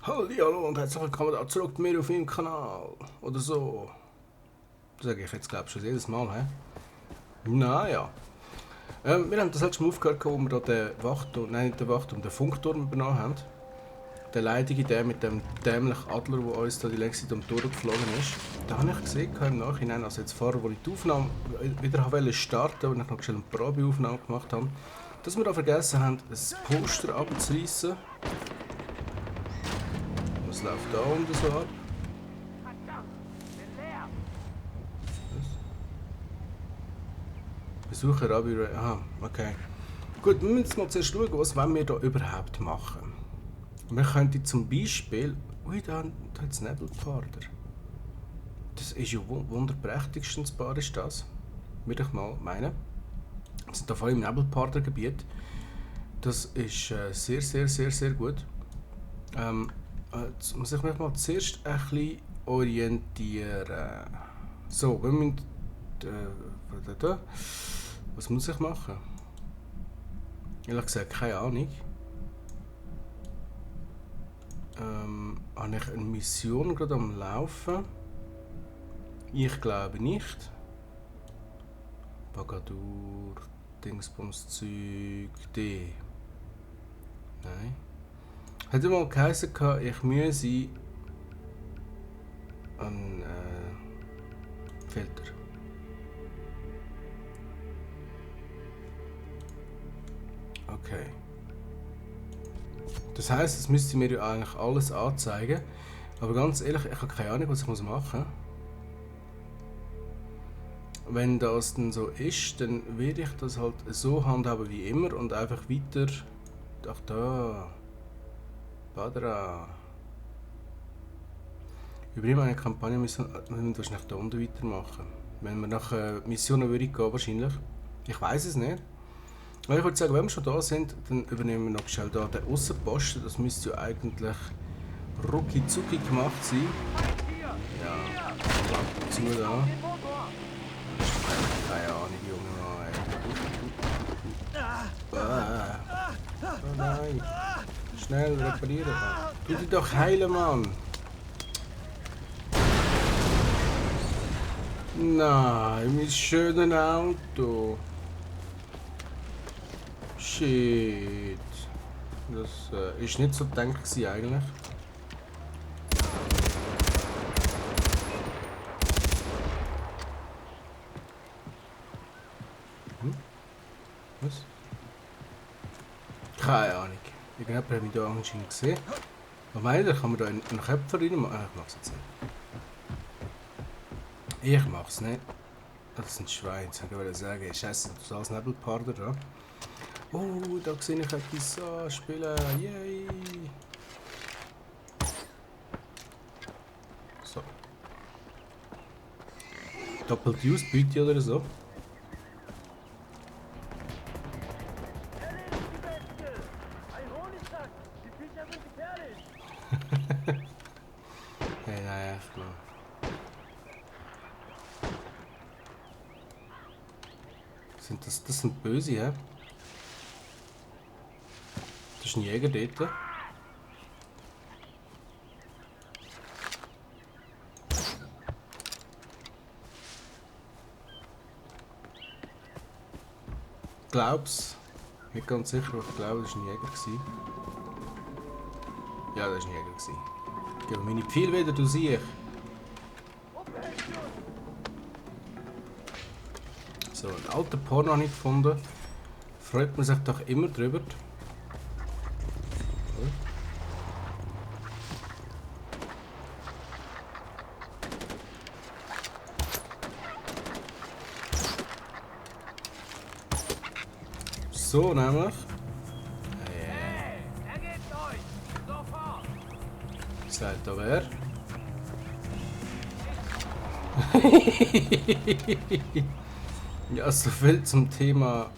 Hallo und herzlich willkommen da zurück mit mir auf meinem Kanal. Oder so. Das sage ich jetzt glaube ich schon jedes Mal, hä? Naja. Wir haben das letzte Mal aufgehört, wo wir da den Wachturm, nein nicht den Wachturm, den Funkturm übernommen haben. Der leidige, der mit dem dämlichen Adler, der uns da die längste Zeit durchgeflogen ist. Da habe ich gesehen im Nachhinein, also jetzt vorher, wo ich die Aufnahme wieder starten wollte, und ich noch schnell eine Probeaufnahme gemacht habe, dass wir da vergessen haben, ein Poster abzureißen. Was läuft da unten so ab? Besucher Abi. Aha, okay. Gut, wir müssen jetzt mal zuerst schauen, was wollen wir da überhaupt machen. Wir könnten zum Beispiel. Ui, da hat es Nebelparder. Das ist ja wunderprächtigstens Bar ist das. Würde ich mal meinen. Wir sind da voll im Nebelpardergebiet. Das ist sehr gut. Jetzt muss ich mich mal zuerst ein bisschen orientieren. So, wir müssen. Was muss ich machen? Ehrlich gesagt, keine Ahnung. Habe ich eine Mission gerade am Laufen? Ich glaube nicht. Bagadur, Dingsbums Zeug, D. Nein. Hätte mal geheißen, ich müsse einen Filter. Okay. Das heisst, es müsste mir ja eigentlich alles anzeigen. Aber ganz ehrlich, ich habe keine Ahnung, was ich machen muss. Wenn das dann so ist, dann werde ich das halt so handhaben wie immer und einfach weiter. Ach da. Badra. Über eine Kampagne müssen wir wahrscheinlich da unten weitermachen. Wenn wir nach Missionen würde gehen, wahrscheinlich. Ich weiß es nicht. Aber ich würde sagen, wenn wir schon da sind, dann übernehmen wir noch schnell da den Aussenposten. Das müsste ja eigentlich rucki zucki gemacht sein. Ja, zu da. Keine Ahnung, Junge. Oh nein. Schnell reparieren. Tu dich doch heilen, Mann. Nein, mein schönes Auto. Shit. Das ist nicht so gedacht eigentlich. Was? Keine Ahnung. Irgendjemand hat mich da anscheinend gesehen. Was meint ihr? Kann man da einen Köpfer reinmachen? Ich mach's jetzt nicht. Ich mach's nicht. Das sind Schweine, das wollte ich sagen. Scheiße, du sollst Nebelparder da. Oh, da sehe ich etwas spielen. Yay! So. Doppelt Use-Beute oder so. Hey, nein, echt mal. Das sind böse, hä? Das ist ein Jäger dort. Glaub's. Nicht ganz sicher, aber ich glaube, das war ein Jäger. Ja, das war ein Jäger. Gib mir meine Pfeile wieder, du siehst. So, einen alten Porno habe ich gefunden. Freut man sich doch immer drüber. So, nämlich. Sagt da wer? Ja, so viel zum Thema.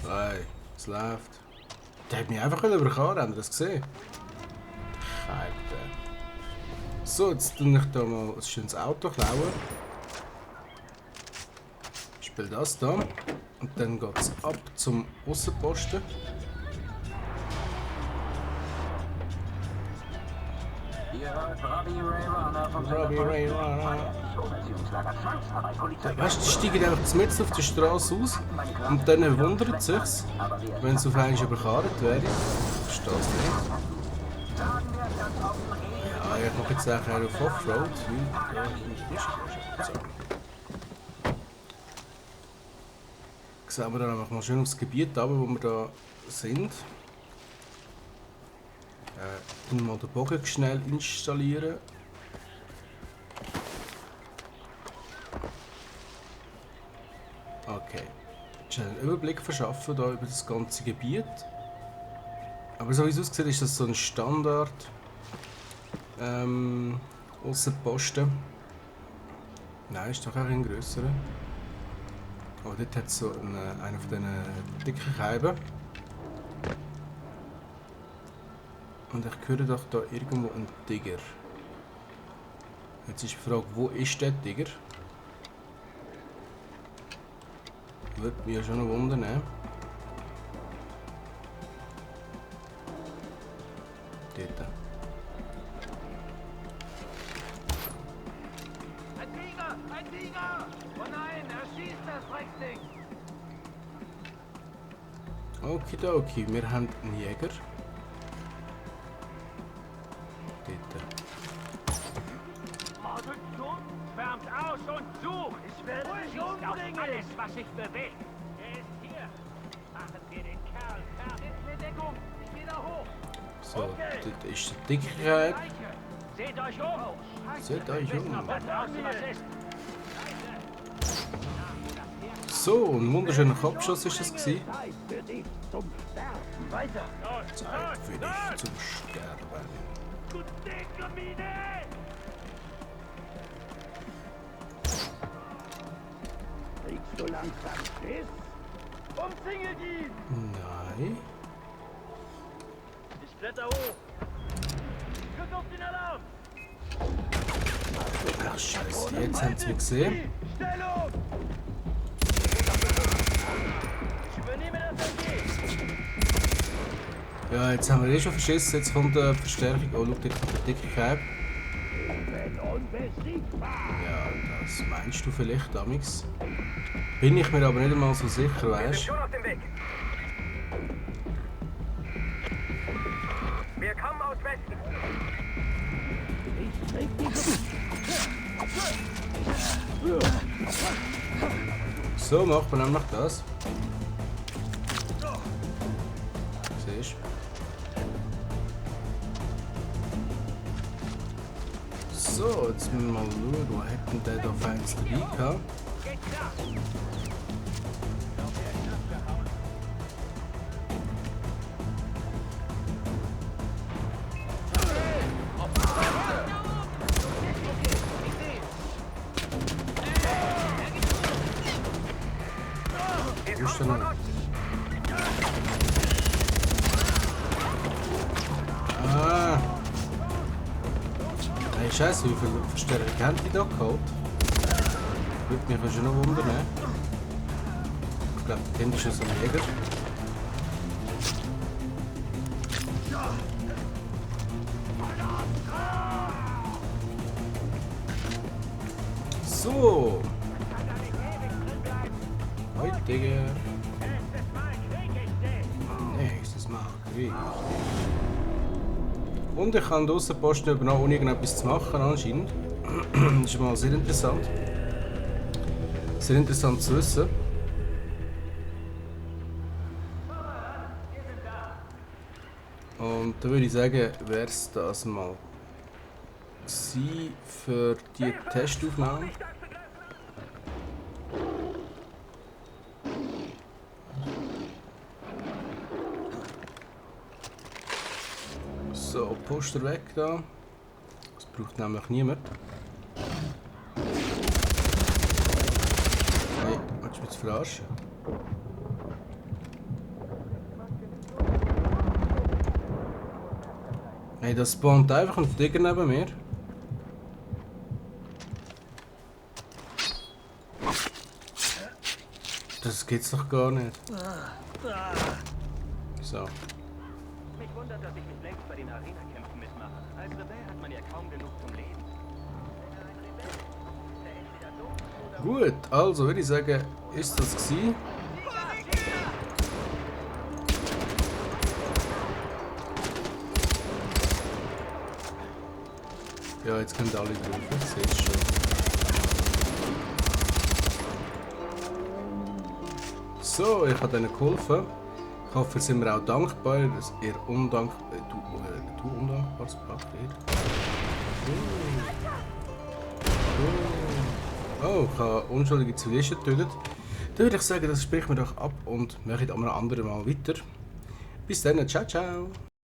Hey, es läuft. Der hat mich einfach überkommen, habt ihr das gesehen? Scheiße. So, jetzt tue ich da mal ein schönes Auto klauen. Beispiel das da. Und dann geht es ab zum Aussenposten. Robbie Ray Runner. Weißt du, die steigen einfach mitten auf die Straße aus und dann wundert es sich, wenn es auf einmal überkarrt wäre. Verstehst du nicht? Ja, ich mache jetzt eigentlich auf Offroad. So. Sehen wir dann einfach mal schön aufs Gebiet runter, wo wir da sind. Mal den Bogen schnell installieren. Okay. Schnell einen Überblick verschaffen da über das ganze Gebiet. Aber so wie es aussieht, ist das so ein Standard Aussenposten. Nein, ist doch auch ein grösserer. Aber dort hat es so einen von diesen dicken Scheiben. Und ich höre doch da irgendwo einen Tiger. Jetzt ist die Frage, wo ist der Tiger? Würde mich ja schon noch wundern. Dort. Ein Tiger! Ein Tiger! Oh nein, er schießt das Drecksding! Okidoki, wir haben einen Jäger. Dort. Schwärmt aus und sucht! Ich werde dich umbringen! Alles, was sich bewegt! Er ist hier! Machen wir den Kerl fertig! In Deckung! Ich gehe da hoch! So, Okay. dort ist der Dicke. Seht euch um! Seht euch um. Was draußen was ist! So, ein wunderschöner Kopfschuss ist das gewesen. Zeit für dich zum Sterben! Weiter! Zeit für dich zum Sterben. Gut Ding, Mine! Kriegst du langsam Schiss? Umzingelt ihn! Nein. Ich kletter hoch! Drück auf den Alarm! Ach scheiße, jetzt haben sie mich gesehen. Stellung! Ich übernehme das MG! Ja, jetzt haben wir eh schon verschissen, jetzt kommt die Verstärkung. Oh, schau, dort kommt der dicke Kerb. Bin unbesiegbar! Ja, das meinst du vielleicht, Amix? Bin ich mir aber nicht einmal so sicher, weißt du? Schon auf dem Weg. Wir kommen aus Westen. Ich krieg diese... So macht man nämlich das. Siehst du? So, jetzt müssen wir mal schauen, wo hätten der da feins dabei gehabt? Wo ist der noch? Ah! Hey, Scheiße, wie viel Verstärkung haben die da geholt? Würde mich ja schon noch wundern. Ich glaube, der Kind ist schon so ein Jäger. So! Hoi, Digga! Nächstes Mal Krieg. Und ich kann den Aussenposten übernommen, ohne irgendetwas zu machen anscheinend. Das ist mal sehr interessant. Sehr interessant zu wissen. Und da würde ich sagen, wäre es das mal gewesen für die Testaufnahme. So, Poster weg da. Das braucht nämlich niemand. Hey, willst du mich verarschen? Hey, das spawnt einfach ein Tiger neben mir. geht's doch gar nicht. So. Mich wundert, dass ich nicht längst bei den Arena-Kämpfen mitmache. Als Rebell hat man ja kaum genug zum Leben. Gut, also würde ich sagen, ist das gewesen. Ja, jetzt können alle drauf, ich sehe es schon. So, ich habe denen geholfen. Ich hoffe, sind mir auch dankbar, dass ihr du undankbares Paket. Oh, ich habe unschuldige Zivilisten getötet. Dann würde ich sagen, das sprechen wir doch ab und machen am anderen Mal weiter. Bis dann, ciao, ciao.